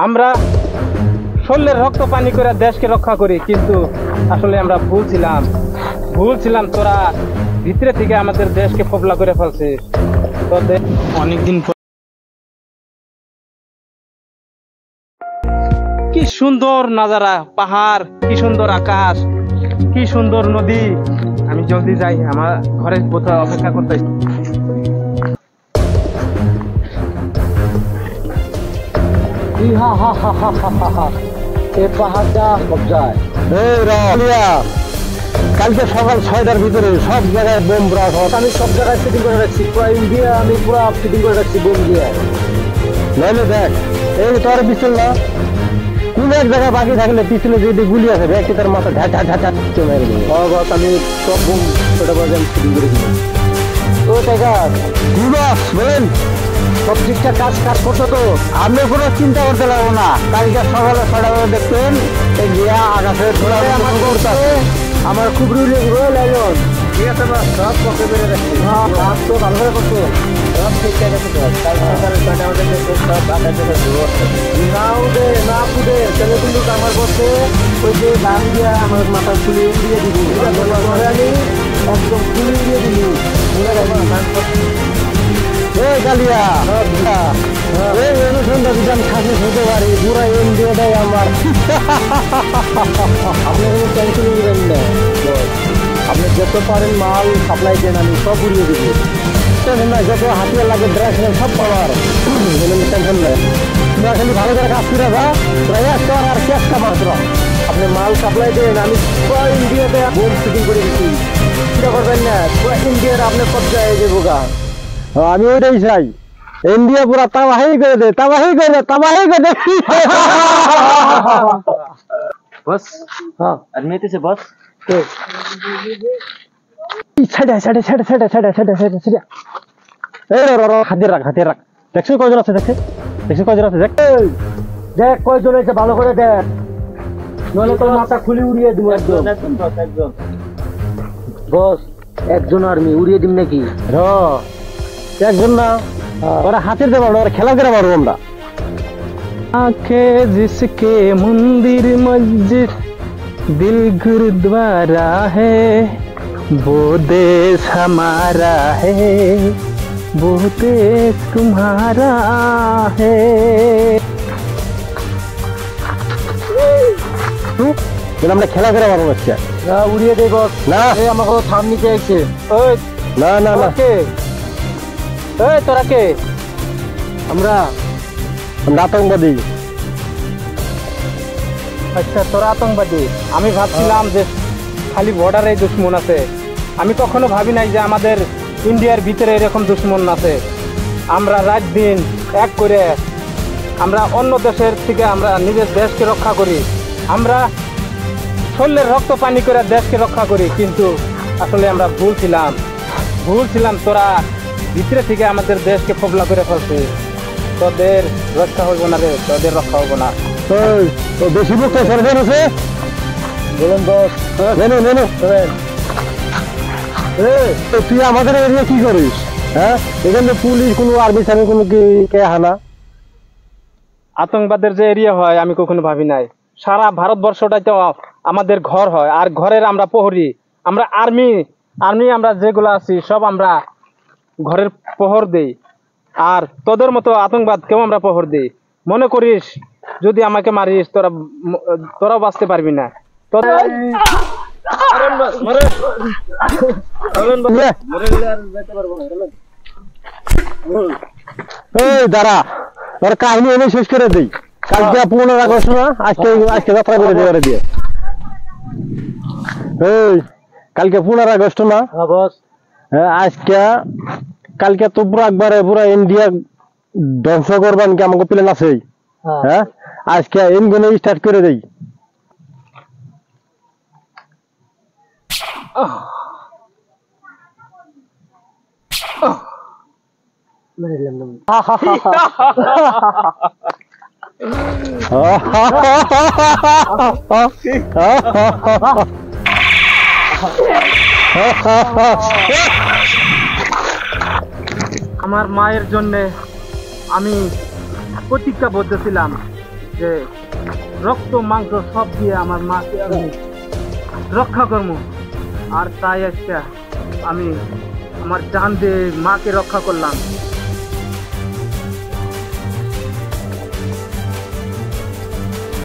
আমরা শরীরের রক্ত পানি করে দেশকে রক্ষা করি, কিন্তু আসলে আমরা ভুল ছিলাম। তোরা ভিতরে থেকে আমাদের দেশকে ফোবলা করে ফেলছে। তোদের অনেকদিন পর কি সুন্দর নাজারা, পাহাড়, কি সুন্দর আকাশ, কি সুন্দর নদী। আমি জলদি যাই, আমার ঘরের কোথাও অপেক্ষা করতে। পাহাড়টা কবজায়। কালকে সকাল 6টার ভিতরে সব জায়গায় বোম ব্লাস্ট। আমি সব জায়গায় ফিটিং করে রাখছি, পুরো ইন্ডিয়া আমি পুরো ফিটিং করে রাখছি বোম দিয়ে। নইলে দেখ এই তোর পিছল না, কোন এক জায়গায় বাকি থাকলে পিছনে যদি গুলি আছে ব্যক্তি তার মাথা ঝাঁট ঝাঁট ঝাঁট মেরে দেবে। আমি সব বোম ছোট বাজে আমি ফিটিং করে দিই। ও টাইগার বলেন, সব ঠিকঠাক কাজ করছো তো? আপনি কোনো চিন্তা করতে লাগবো না। কালকে সকালে 6টা বাজে দেখবেন আকাশে আমার খুব লাইন। ঠিক আছে, সব পক্ষে বেড়ে রাখছি। তো ভালো করে করছো, সব ঠিকঠাক আছে। না ফুটে তাহলে কিন্তু আমার করছে ওই যে দাম দিয়ে আমার মাথা খুলে উড়িয়ে দিবি। আমি একদম খুলে উড়িয়ে দিবি। গালিয়া অনুসন্ধান দিতাম খাসি হতে পারি পুরা ইন্ডিয়াটাই আমার। আপনি কোনো টেনশন নেবেন না, আপনি যত পারেন মাল সাপ্লাই দেন, আমি সব উড়িয়ে দিব। টেনশন নাই, যত হাতিয়ার লাগে ড্রেস সব পাওয়ার, টেনশন নেই। তোরা খালি ভালো করে কাজ করে যা, তোরা আর চেষ্টা মাত্র আপনি মাল সাপ্লাই দেন, আমি পুরো ইন্ডিয়াতে বোম ফিটিং করে দিচ্ছি। চিন্তা করবেন না, পুরো ইন্ডিয়ার আপনার কবজায় যাবো গা। আমি ওইটাই চাই, ইন্ডিয়া পুরা তাবাহি করে দে। बस आदमी से बस হাতে রাখ দেখছি কয়জন আছে, দেখ কয়জন আছে ভালো করে দেখ, নইলে তোর মাথা খুলে উড়িয়ে দিব একদম। বস একজন আর্মি উড়িয়ে দিম নাকি? একজন না, ওরা হাতের দেওয়া ওরা খেলা করে পারবো আমরা। आंखे जिसके मंदिर मस्जिद दिल गुरुद्वारा है, वो देश हमारा है, वो देश तुम्हारा है। আমরা খেলা করে পারবো আজকে। না উড়িয়ে দেব না, আমাকে থাম নিতে আইছে। না না না, তোরা কে? আমরা আতঙ্কবাদী। আচ্ছা, তোরা আতঙ্কবাদী। আমি ভাবছিলাম যে খালি বর্ডারে দুশ্মন আছে, আমি কখনো ভাবি নাই যে আমাদের ইন্ডিয়ার ভিতরে এরকম দুশ্মন আছে। আমরা রাত দিন এক করে আমরা অন্য দেশের থেকে আমরা নিজের দেশকে রক্ষা করি, আমরা শরীরের রক্ত পানি করে দেশকে রক্ষা করি, কিন্তু আসলে আমরা ভুল ছিলাম। তোরা ভিতরে থেকে আমাদের দেশকে ফোবলা করে ফেলছে। তোদের রক্ষা হইব না রে, তোদের রক্ষা হইব না। বেশি মুখ সরকার আছে বলেন বস। তুই আমাদের এরিয়া কি করিস? হ্যাঁ, এখানে পুলিশ কোনো আর্মি সার্মি কোনো কে হানা? আতঙ্কবাদের যে এরিয়া হয় আমি কখনো ভাবি নাই। সারা ভারতবর্ষটাই তো আমাদের ঘর হয়, আর ঘরের আমরা প্রহরী, আমরা আর্মি আমরা যেগুলো আছি সব আমরা ঘরের প্রহর দেই। আর তোদের মতো আতঙ্কবাদ কেউ আমরা প্রহর দেই? মনে করিস যদি আমাকে মারিস তোরাও বাঁচতে পারবি না। দাঁড়া, ওর কাহিনী এনে শেষ করে দিই। কালকে 15 আগস্ট না, আজকে যাত্রা করে দিয়ে দিয়ে। কালকে 15 আগস্ট না, কালকে তো পুরো একবারে পুরো ইন্ডিয়া ধ্বংস করবেন কি আমাকে প্ল্যান আছে। হ্যাঁ, আজকে এমগুলো স্টার্ট করে দেই। আমার মায়ের জন্য আমি প্রতিজ্ঞাবদ্ধ ছিলাম যে রক্ত মাংস সব দিয়ে আমার মাকে আমি রক্ষা করবো। আর তাই একটা আমি আমার জান দিয়ে মাকে রক্ষা করলাম।